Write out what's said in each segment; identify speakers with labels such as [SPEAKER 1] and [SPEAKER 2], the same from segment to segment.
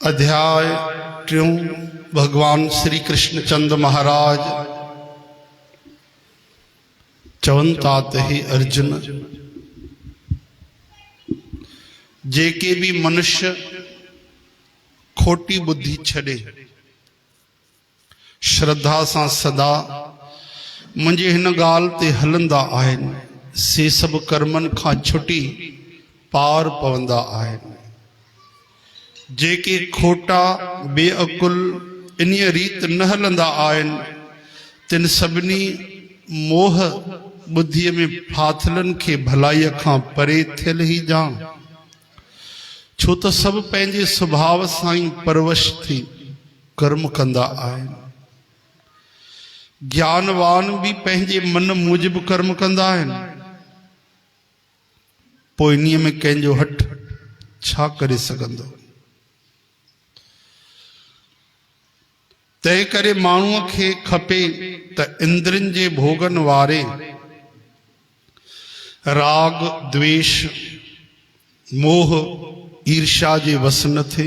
[SPEAKER 1] अध्याय ट्यों भगवान श्री कृष्ण चंद महाराज चवंता ही अर्जुन जेके भी मनुष्य खोटी बुद्धि छड़े श्रद्धा सां सदा मुझे हिन गाल ते हलंदा आहिनि से सब कर्मन खां छुटी पार पवंदा आहिनि। जेके खोटा बेअकुल इन रीत न हलंदा आहिनि तिन सभिनी मोह बुद्धि में फाथलन के भलाई खां परे थियल ही जान। छो तो सब पंहिंजे स्वभाव सां ही परवश थी कर्म कंदा आहिनि। ज्ञानवान भी पंहिंजे मन मूजिब कर्म कंदा आहिनि। पोइ इन्हीअ में कंहिंजो हट छा करे सघंदो। तंहिं करे माण्हूअ खे खपे त इंद्रनि जे भोगन वारे राग द्वेष मोह ईर्ष्या जे वस न थे।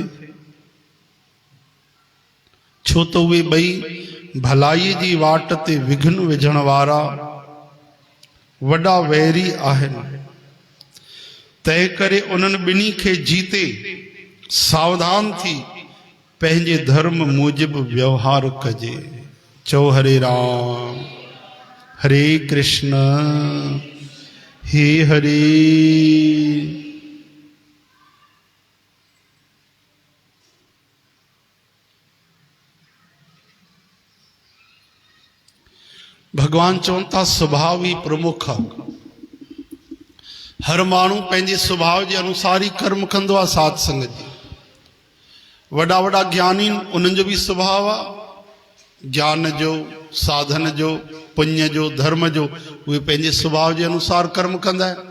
[SPEAKER 1] छो तो उहे ॿई भलाई जी वाट ते विघ्न विझण वारा वॾा वैरी आहिनि। तंहिं करे उन्हनि ॿिन्ही खे जीते सावधान थी पंहिंजे धर्म मूजिब व्यवहार कजे। चो हरे राम हरे कृष्ण हे हरे। भगवान चवनि था स्वभाव ही प्रमुख आहे। हर माण्हू पंहिंजे स्वभाव के अनुसार ही कर्म कंदो आहे। साध संगत जी वड़ा वड़ा ज्ञानी उन्हनि जो भी स्वभाव आहे ज्ञान जो साधन जो पुण्य जो धर्म जो उहे पंहिंजे स्वभाव के अनुसार कर्म कंदा आहिनि।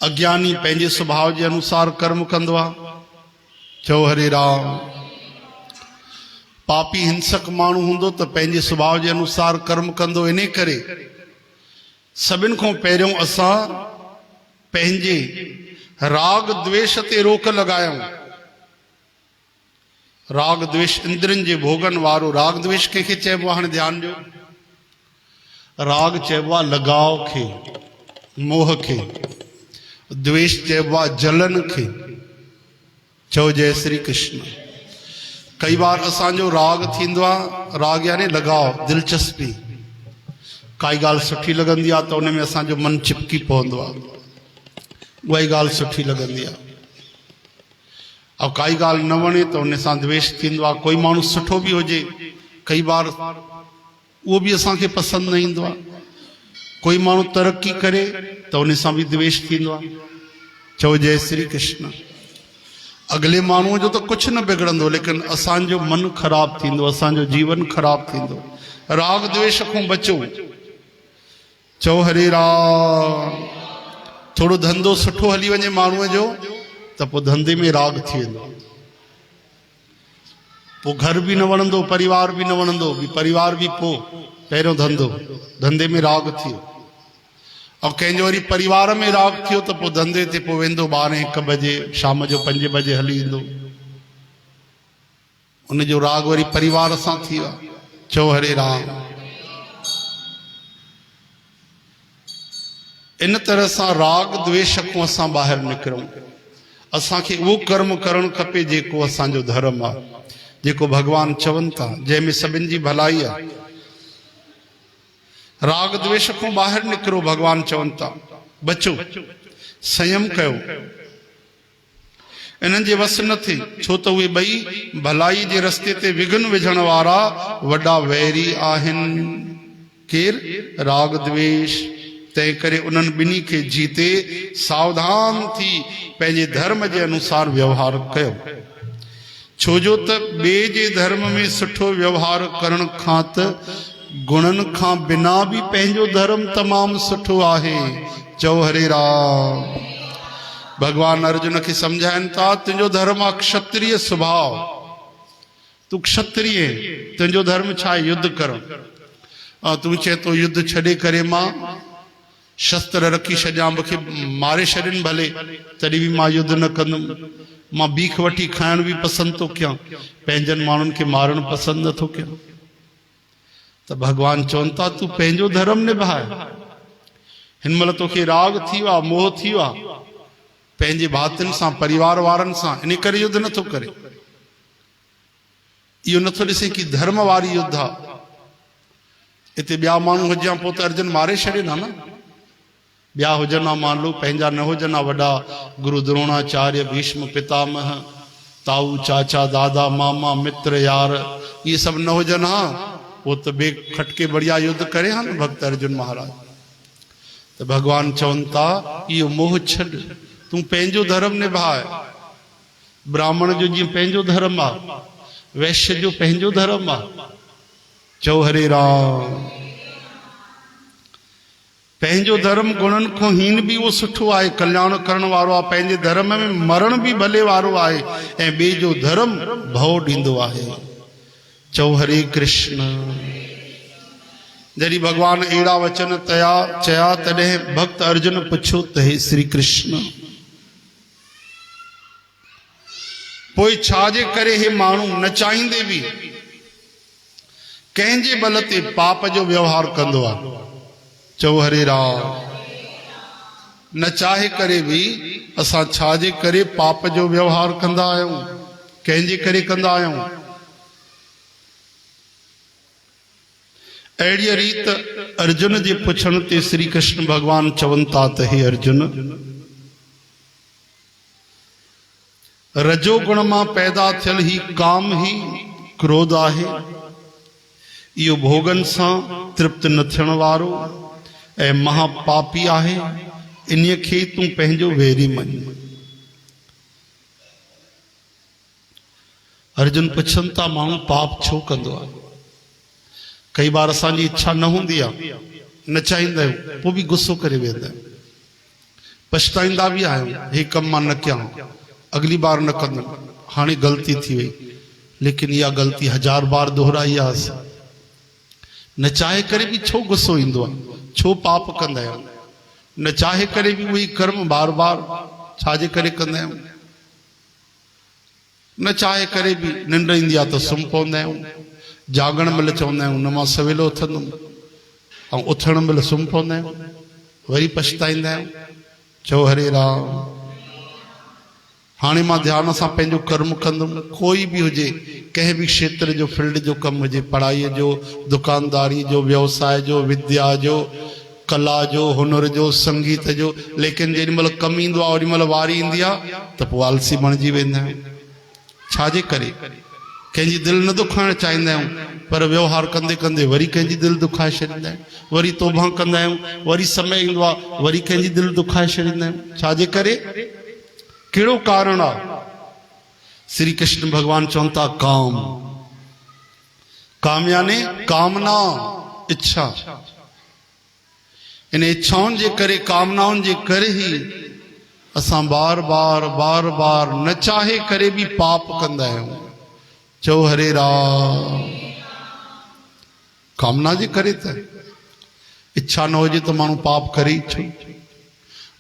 [SPEAKER 1] अज्ञानी पंहिंजे स्वभाव के अनुसार कर्म कंदो आहे। चओ हरे राम। पापी हिंसक माण्हू हूंदो त पंहिंजे स्वभाव के अनुसार कर्म कंदो। इन करे सभिनि खां पहिरियों असां पंहिंजे राग द्वेष ते रोक लगायूं। राग द्वेष इंद्रनि जे भोगन वारो राग द्वेष कंहिंखे चइबो आहे? हाणे ध्यान ॾियो। राग चइबो आहे लगाव खे मोह खे। द्वेष चइबो आहे जलन खे। चओ जय श्री कृष्ण। कई बार असांजो राग थींदो आहे। राग यानी लगाव दिलचस्पी। काई ॻाल्हि सुठी लॻंदी आहे त उन में असांजो मन चिपकी पवंदो आहे। उहा ई ॻाल्हि सुठी लॻंदी आहे। और काई ॻाल्हि न वणे त उन सां द्वेष थींदो आहे। कोई माण्हू सुठो भी हुजे कई बार उहो भी असांखे पसंदि न ईंदो आहे। कोई माण्हू तरक्की करे त उन सां भी द्वेष थींदो आहे। चओ जय श्री कृष्ण। अगले माण्हूअ जो तो कुछ न बिगड़ंदो लेकिन असांजो मन ख़राब थींदो असांजो जीवन ख़राब थींदो। राग द्वेष खां बचो। चओ हरे राम। थोड़ो धंधो सुठो हली वञे माण्हूअ जो त पोइ धंधे में राग थी वेंदो। पोइ घर भी न वणंदो परिवार भी न वणंदो। परिवार भी पोइ पहिरियों धंधो धंधे में राग थियो। और कंहिंजो वरी परिवार में राग थियो त पोइ धंधे ते पोइ वेंदो 12-1 बजे शाम जो 5 बजे हली ईंदो। उनजो राग वरी परिवार सां थी वियो। चओ हरे राम। इन तरह सां राग द्वेष खां असां ॿाहिरि निकिरूं। असांखे उहो कर्म करणु खपे जेको असांजो धर्म आहे जेको भगवान चवनि था जंहिंमें सभिनि जी भलाई आहे। राग द्वेष खां ॿाहिरि निकिरो। भगवान चवनि था बचो संयम कयो। इन्हनि जे वस न थे। छो त उहे ॿई भलाई जे रस्ते ते विघ्न विझण वारा वॾा वैरी आहिनि। केर? राग द्वेष। तंहिं करे उन्हनि ॿिन्ही खे जीते सावधान थी पंहिंजे धर्म जे अनुसार व्यवहार कयो। छोजो त ॿिए जे धर्म में सुठो व्यवहार करण खां त गुणन खां बिना भी पंहिंजो धर्म तमामु सुठो आहे। चओ हरे राम। भगवान अर्जुन खे समझाइनि था तुंहिंजो धर्म आहे क्षत्रिय स्वभाव। तू क्षत्रिय तुंहिंजो धर्म छा आहे? युद्ध करणु। तू चए तो युद्ध छॾे करे मां शस्त्र रखी छॾियां मूंखे मारे छॾनि भले तॾहिं भी मां युद्ध न कंदुमि। मां बीख वठी खाइण भी पसंद तो कयां, पंहिंजनि माण्हुनि खे मारण पसंद नथो कयां। तो भगवान चवनि था तू पंहिंजो धर्म निभाए। हिन महिल तोखे राग थी वियो आहे, मोह थी वियो आहे पंहिंजे भातियुनि सां, परिवार वारनि सां, इन करे युद्ध नथो करे। इहो नथो ॾिसे कि धर्म वारी युद्ध आहे। हिते ॿिया माण्हू हुजां पोइ त अर्जुन मारे छॾींदा न। ॿिया हुजनि हा, मान लो पंहिंजा न हुजनि हा वॾा, गुरु द्रोणाचार्य, भीष्म पितामह, ताऊ चाचा दादा मामा मित्र यार, ये सब न हुजनि हा, वो तो बे खटके बढ़िया युद्ध करे हा न भक्त अर्जुन महाराज। तो भगवान चवनि था इहो मोह छॾ, तूं पंहिंजो धर्म निभाए। ब्राह्मण जो जीअं पंहिंजो धर्म आहे, वैश्य जो पंहिंजो धर्म आहे। चओ हरे राम। पंहिंजो धर्म गुणनि खां हीन भी वो सुठो आहे, कल्याण करण वारो आहे। पंहिंजे धर्म में मरण भी भले वारो आहे ऐं ॿिए जो धर्म भउ ॾींदो आहे। चओ हरे कृष्ण। जॾहिं भगवान अहिड़ा वचन चया तॾहिं भक्त अर्जुन पुछो त हे श्री कृष्ण, पोइ छाजे करे हे माण्हू न चाहींदे बि कंहिंजे बल ते पाप जो व्यवहार कंदो आहे। चओ हरे राम। न चाहे करे भी असां छाजे करे पाप जो व्यवहार कंदा आहियूं, कंहिंजे करे कंदा आहियूं। अहिड़ी रीत अर्जुन जे पुछण ते श्री कृष्ण भगवान चवनि था त हे अर्जुन, रजोगुण मां पैदा थियल ही काम ही क्रोध आहे। इहो भोगन सां तृप्त न थियण वारो ऐं महापापी आहे। इन्हीअ खे तूं पंहिंजो वेरी मञ। अर्जुन पुछनि था माण्हू पाप छो कंदो आहे। कई बार असांजी इच्छा न हूंदी आहे, न चाहींदा आहियूं, पोइ बि गुस्सो करे वेंदा आहियूं, पछताईंदा बि आहियूं, हे कमु मां न कयां, अगली बार न कंदुमि, हाणे ग़लती थी वई। लेकिन इहा ग़लती 1000 बार दोहराई आहे। असां न चाहे करे भी छो गुस्सो ईंदो आहे, छो पाप कंदा आहियूं। न चाहे करे भी वही कर्म बार बार छाजे करे कंदा आहियूं। न चाहे करे भी निंड ईंदी आहे त सुम्ही पवंदा आहियूं। जागण महिल चवंदा आहियूं न मां सवेल उथंदुमि, ऐं उथण महिल सुम्ही पवंदा आहियूं, वरी पछताईंदा आहियूं। चओ हरे राम। हाणे मां ध्यान सां पंहिंजो कर्म कंदुमि। कोई भी हुजे, कंहिं भी क्षेत्र जो, फील्ड जो कमु हुजे, पढ़ाईअ जो, दुकानदारी जो, व्यवसाय जो, विद्या जो, कला जो, हुनर जो, संगीत जो। लेकिन जेॾी महिल कमु ईंदो आहे, ओॾी महिल वारी ईंदी आहे त पोइ आलसी बणिजी वेंदा आहियूं। छाजे करे? कंहिंजी दिलि न दुखाइण चाहींदा आहियूं, पर व्यवहार कंदे कंदे वरी कंहिंजी दिलि दुखाए छॾींदा आहियूं। वरी तौबा कंदा आहियूं, वरी समय ईंदो आहे, वरी कंहिंजी दिलि दुखाए छॾींदा आहियूं। छाजे करे? कहिड़ो कारण आहे? श्री कृष्ण भगवान चवनि था काम। काम यानी कामना, इच्छा। इन इच्छाउनि जे करे, कामनाउनि जे करे ही असां बार बार बार बार न चाहे करे भी पाप कंदा आहियूं। चओ हरे राम। कामना जे करे त इच्छा न हुजे त माण्हू पाप करे ई छो।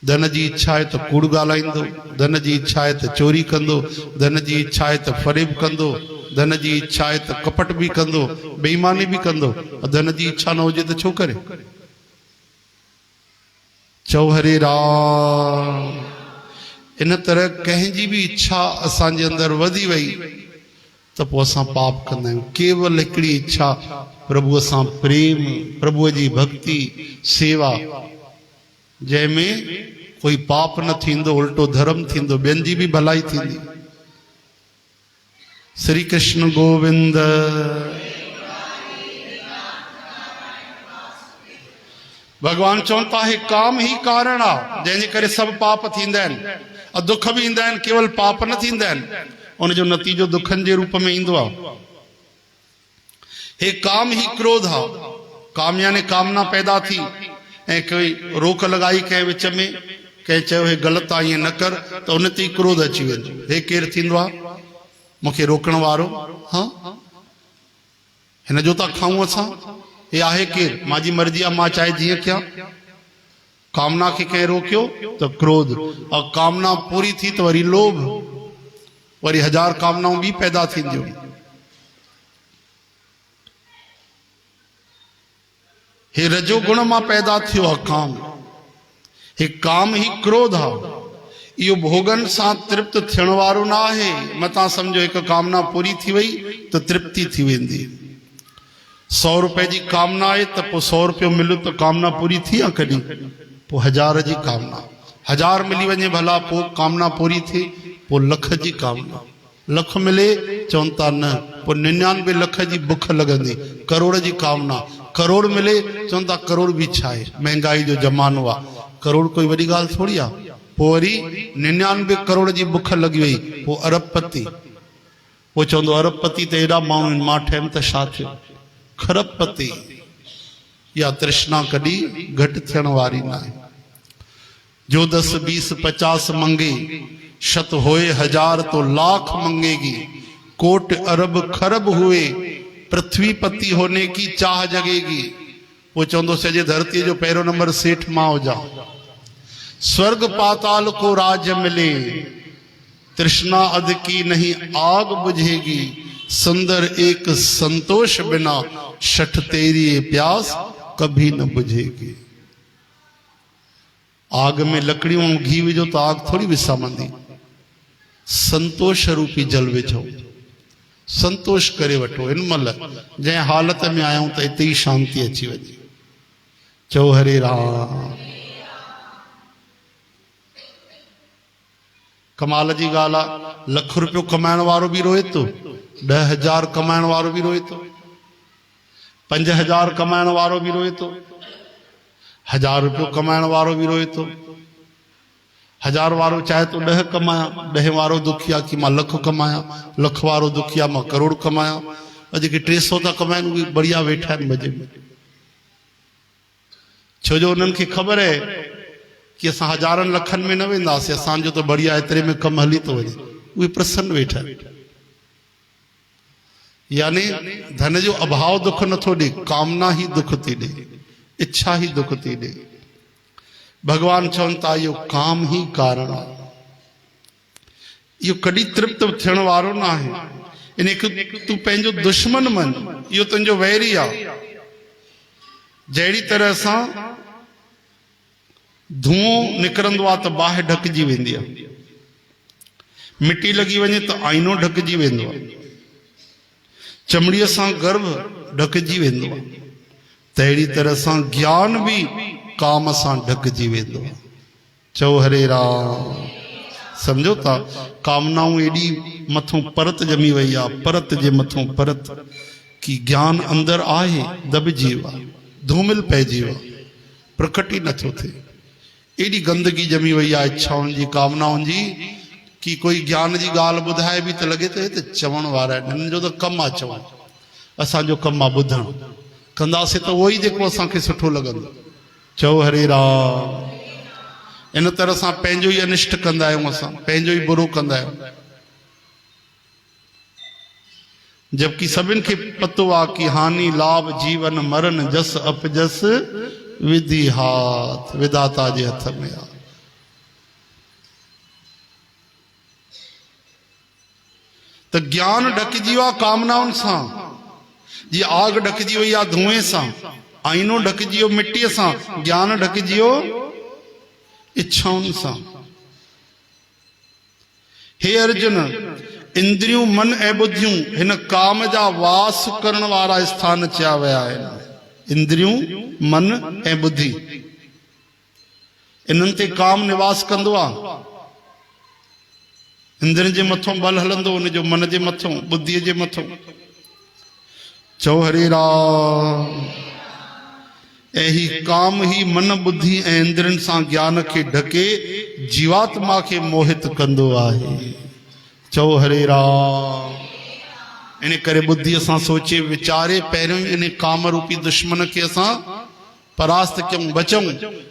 [SPEAKER 1] धन जी इच्छा है तो कूड़ ॻाल्हाईंदो, धन जी इच्छा है तो चोरी कंदो, धन जी इच्छा है तो फरेब कंदो, धन जी इच्छा है तो कपट भी कंदो, बेईमानी भी कंदो। धन जी इच्छा न हुजे तो छो करे? चओ हरे राम। इन तरह कंहिंजी भी इच्छा असांजे अंदर वधी वई त पोइ असां पाप कंदा आहियूं। केवल हिकिड़ी इच्छा, प्रभुअ सां प्रेम, प्रभुअ जी भक्ति, सेवा, जंहिंमें कोई पाप न थींदो, उल्टो धर्म थींदो, ॿियनि जी भी भलाई थींदी। श्री कृष्ण गोविंद। भगवान चवनि था हे काम ही कारण आहे जंहिंजे करे सभु पाप थींदा आहिनि, ऐं दुख भी ईंदा आहिनि, केवल पाप न थींदा आहिनि। उनजो नतीजो दुखनि जे रूप में ईंदो आहे। हे काम ही क्रोध आहे। काम यानी कामना पैदा थी ऐं कोई रोक लॻाई कंहिं विच में, कंहिं चयो हे ग़लति आहे, ईअं न कर, त उन ते क्रोध अची वेंदो। हे केरु थींदो आहे मूंखे रोकण वारो? हा, हिन जो था खाऊं असां? हे आहे केरु? मुंहिंजी मर्ज़ी आहे, मां चाहे जीअं कयां। कामना खे कंहिं रोकियो त क्रोध, और कामना पूरी थी त वरी लोभ। वरी 1000 कामनाऊं भी पैदा थींदियूं। हे रजो गुण मां पैदा थियो आहे काम। हे काम ही क्रोध आहे। इहो भोगन सां तृप्त थियण वारो न आहे। मतां सम्झो हिकु कामना पूरी थी वई त तृप्ति थी वेंदी। 100 रुपए जी कामना आहे त पोइ 100 रुपयो मिलियो त कामना पूरी थी आहे कॾहिं? पोइ 1000 जी कामना, 1000 मिली वञे भला पोइ कामना पूरी थी। पोइ लख जी कामना, लख मिले चवनि था न, पोइ 99 लख जी बुख लॻंदी। करोड़ जी कामना, करोड़ मिले चवनि था करोड़ बि छा आहे, महांगाई जो ज़मानो आहे, करोड़ कोई वॾी ॻाल्हि थोरी आहे। पोइ वरी 99 करोड़ जी बुख लॻी वई, पोइ अरबपति। पोइ चवंदो अरबपति त एॾा माण्हू आहिनि, मां ठहियमि त छा थियो? खरबपति। या तृष्णा कॾहिं घटि थियण वारी न आहे। जो 10 20 50 मंगे, शत होए 1000 तो लाख मंगेगी। कोट अरब खरब हुए, पृथ्वीपति होने की चाह जगेगी। वो चवंदो सॼे धरती जो पहिरियों नंबर सेठ मां हुजां। स्वर्ग पाताल को राज्य मिले, तृष्णा अध की नहीं आग बुझेगी। सुंदर एक संतोष बिना, शठ तेरी ये प्यास कभी न बुझेगी। आग में लकड़ियों घी विझो तो आग थोड़ी विसामंदी। संतोष रूपी जल विझो, संतोष करे वठो। इन महिल जंहिं हालत में आया त हिते ई शांति अची वञे। चओ हरे राम। कमाल जी ॻाल्हि आहे, 1 लख रुपयो कमाइण वारो बि रोए थो, 10,000 कमाइण वारो बि रोए थो, 5,000 कमाइण वारो बि रोए थो, 1000 रुपयो कमाइण वारो बि रोए थो। 1000 वारो चाहे तो 10 कमाया, 10 वारो दुखिया कि मां 1 लख कमाया, 1 लख वारो दुखिया मां करोड़ कमाया। और जेके 300 था कमाइनि उहे बढ़िया वेठा आहिनि मज़े में। छो जो उन्हनि खे ख़बर आहे कि असां हज़ारनि लखनि में न वेंदासीं, असांजो तो बढ़िया एतिरे में कमु हली थो वञे। उहे प्रसन्न वेठा आहिनि। यानी धन जो अभाव दुख नथो ॾे, कामना ही दुख थी ॾे, इच्छा ही दुख थी ॾे। भगवान चवनि था इहो काम ही कारण आहे। इहो कॾहिं तृप्त थियण वारो न आहे। इन तूं पंहिंजो दुश्मन मन, इहो तुंहिंजो वैरी आहे। जहिड़ी तरह सां धुओं निकिरंदो आहे त बाहि ढकिजी वेंदी आहे, मिटी लॻी वञे त आईनो ढकिजी वेंदो आहे, चमड़ीअ सां गर्भ ढकिजी वेंदो आहे, तहिड़ी तरह सां ज्ञान बि काम सां ढकिजी वेंदो आहे। चओ हरे राम। सम्झो था, कामनाऊं एॾी मथों परत ॼमी वई आहे, परत जे मथों परत, कि ज्ञान अंदरि आहे दॿिजी वियो आहे, धूमिल पइजी वियो आहे, प्रकट ई नथो थिए। एॾी गंदगी ॼमी वई आहे इच्छाउनि जी, कामनाउनि जी, कि कोई ज्ञान जी ॻाल्हि ॿुधाए बि त लॻे थो हे त चवण वारा आहिनि, हिननि जो त कमु आहे चवणु, असांजो कमु आहे ॿुधणु। कंदासीं त उहो ई जेको असांखे सुठो लॻंदो। चओ हरे राम। इन तरह सां पंहिंजो ई अनिष्ट कंदा आहियूं, असां पंहिंजो ई बुरो कंदा आहियूं। जबकि सभिनि खे पतो आहे कि हानि लाभ जीवन मरण जस अपजस विधि हाथ, विधाता जे हथ में आहे। त ज्ञान ढकिजी वियो आहे कामनाउनि सां, जीअं आग ढकिजी वई आहे धुएं सां, आईनो ढकिजी वियो मिटीअ सां, ज्ञान ढकिजी वियो इच्छाउनि सां। हे अर्जुन, इंद्रियूं मन ऐं बुद्धियूं हिन काम जा वास करण वारा स्थान चया विया आहिनि। इंद्रियूं मन ऐं बुद्धि, इन्हनि ते काम निवास कंदो आहे। इंद्रियुनि जे मथों बल हलंदो, उनजो मन जे मथों, बुद्धीअ जे मथों। चओ हरे राम। ऐं ही काम ही मन बुद्धि ऐं इंद्रियुनि सां ज्ञान खे ढके जीवात्मा खे मोहित कंदो आहे। चओ हरे राम। इन करे बुद्धीअ सां सोचे वीचारे पहिरियों इन काम रूपी दुश्मन खे असां परास्त कयूं, बचूं,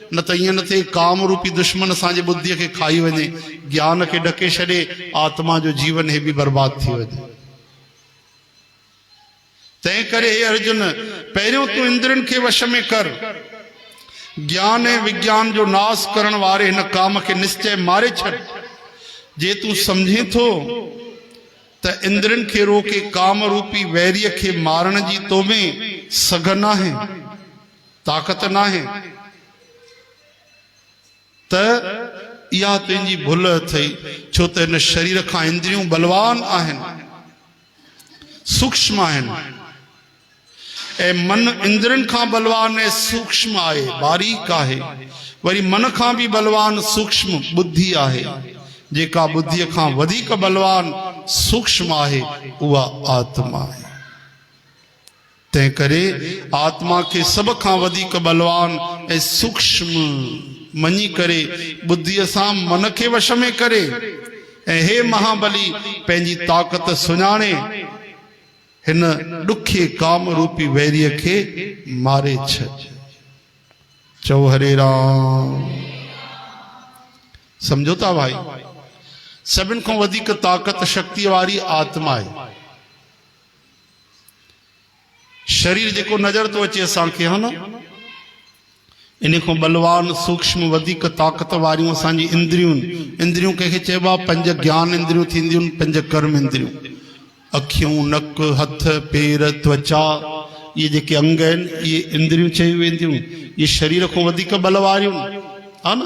[SPEAKER 1] न त ईअं न थिए काम रूपी दुश्मन असांजे बुद्धीअ खे खाई वञे, ज्ञान खे ढके छॾे, आत्मा जो जीवन हे बि बर्बाद थी वञे। तंहिं करे हे अर्जुन, पहिरियों तूं इंद्रियुनि खे वश में कर, ज्ञान ऐं विज्ञान जो नाश करण वारे हिन काम खे निश्चय मारे छॾ। जे तूं सम्झे थो त इंद्रन खे रोके काम रूपी वैरीअ खे मारण जी तो में सघन आहे, ताक़त न आहे। त इहा तुंहिंजी भुल अथई, छो त इन शरीर खां इंद्रियूं बलवान आहिनि, सूक्ष्म आहिनि, ऐं मन इंद्रन खां बलवान ऐं सूक्ष्म आहे, बारीक आहे। वरी मन खां भी बलवान सूक्ष्म बुद्धि आहे, जेका बुद्धि खां वधीक बलवान सूक्ष्म आहे उहा आत्मा आहे। तंहिं करे आत्मा खे सभ खां वधीक बलवान ऐं सूक्ष्म मञी करे बुद्धीअ सां मन खे वश में करे, ऐं हे महाबली पंहिंजी ताक़त सुञाणे हिन ॾुखे काम रूपी वैरीअ खे मारे छॾ। चओ हरे राम। समझो था भाई, सभिनि खां वधीक ताक़त शक्ति वारी आत्मा आहे। शरीर जेको नज़र तो अचे असांखे, हा न, इन खां बलवान सूक्ष्म वधीक ताक़त वारियूं असांजी इंद्रियूं। इंद्रियूं कंहिंखे चइबो आहे 5 ज्ञान इंद्रियूं थींदियूं, 5 कर्म इंद्रियूं, अखियूं, नक, हथ, पेर, त्वचा, ये जेके अंग आहिनि इहे इंद्रियूं चई वेंदियूं। ये शरीर खां वधीक बल वारियूं, हा न।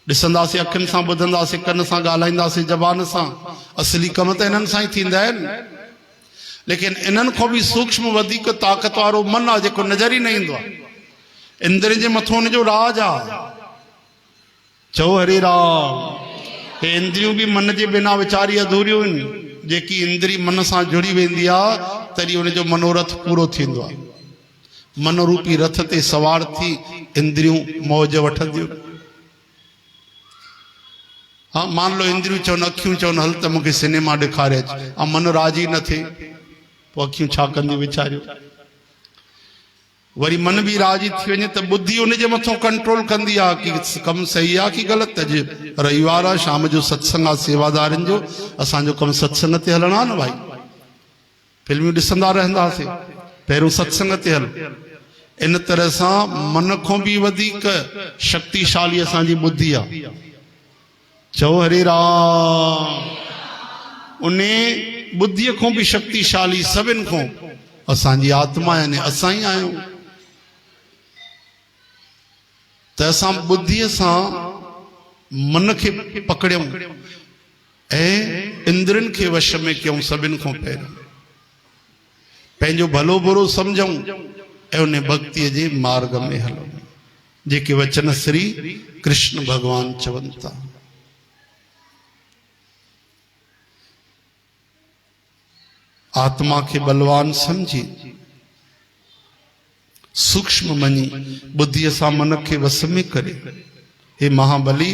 [SPEAKER 1] ॾिसंदासीं अखियुनि सां, ॿुधंदासीं कन सां, ॻाल्हाईंदासीं ज़बान सां, असली कम त इन्हनि सां ई थींदा आहिनि। लेकिन इन्हनि खां बि सूक्ष्म वधीक ताक़त वारो मन आहे, जेको नज़र ई न ईंदो आहे। इंद्रियुनि जे मथां हुनजो राज आहे। चओ हरे राम। हे इंद्रियूं बि मन जे बिना वीचारी अधूरियूं आहिनि। जेकी इंद्री मन सां जुड़ी वेंदी आहे तॾहिं हुनजो मनोरथ पूरो थींदो आहे। मन रूपी रथ ते सवार थी इंद्रियूं मौज वठंदियूं। हाँ, मान लो इंद्रियूं चवनि, अखियूं चवनि हल त मूंखे सिनेमा ॾेखारे अच, ऐं मन राज़ी न थिए, पोइ अखियूं छा कंदियूं वीचारियूं। वरी मन भी राज़ी थी वञे त बुद्धि उनजे मथां कंट्रोल कंदी आहे कि कमु सही आहे कि ग़लति। अॼु रविवार आहे, शाम जो सत्संग आहे सेवादारनि जो, असांजो कमु सत्संग ते हलणो आहे न भाई। फिल्मियूं ॾिसंदा रहंदासीं, पहिरियों सत्संग ते हल। इन तरह सां मन खां बि वधीक शक्तिशाली असांजी बुद्धि आहे। चओ हरे राम। उन बुद्धीअ खां बि शक्तिशाली सभिनि खां असांजी आत्मा, यानी असां ई आहियूं। त असां बुद्धीअ सां मन खे पकड़ियूं ऐं इंद्रियुनि खे वश में कयूं। सभिनि खां पहिरियों पंहिंजो भलो बुरो सम्झूं ऐं उन भक्तिअ जे मार्ग में हलूं, जेके वचन श्री कृष्ण भगवान चवनि था। आत्मा के बलवान समझी, सूक्ष्म मनी, बुद्धिय सां मन के वस में करे। हे महाबली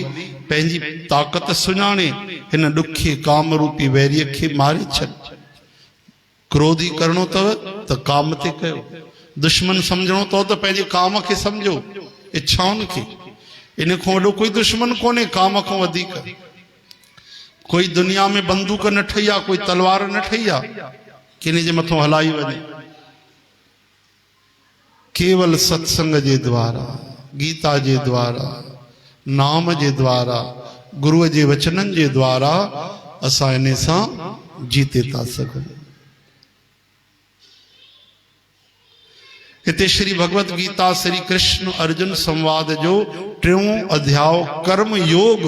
[SPEAKER 1] पंहिंजी ताक़त सुञाणे हिन ॾुखे काम रूपी वैरीअ खे मारे छॾ। क्रोधी करणो अथव त काम ते कयो, दुश्मन समझणो अथव त पंहिंजे काम खे समझो, इच्छाउनि खे। इन खां वॾो कोई दुश्मन कोन्हे काम खां वधीक। कोई दुनिया में बंदूक न ठही आहे, कोई तलवार न ठही आहे कि इन जे मथां हलाई वञे। केवल सत्संग जे द्वारा, गीता जे द्वारा, नाम जे द्वारा, गुरुअ जे वचननि जे द्वारा असां इन सां जीते था सघूं। हिते श्री भगवत गीता श्री कृष्ण अर्जुन संवाद जो 3 अध्याय कर्म योग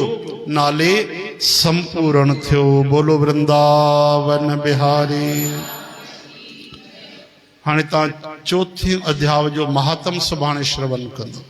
[SPEAKER 1] नाले संपूर्ण थियो। बोलो वृंदावन बिहारी। हाणे तव्हां 4 अध्याय जो महात्म सुभाणे श्रवण कंदो।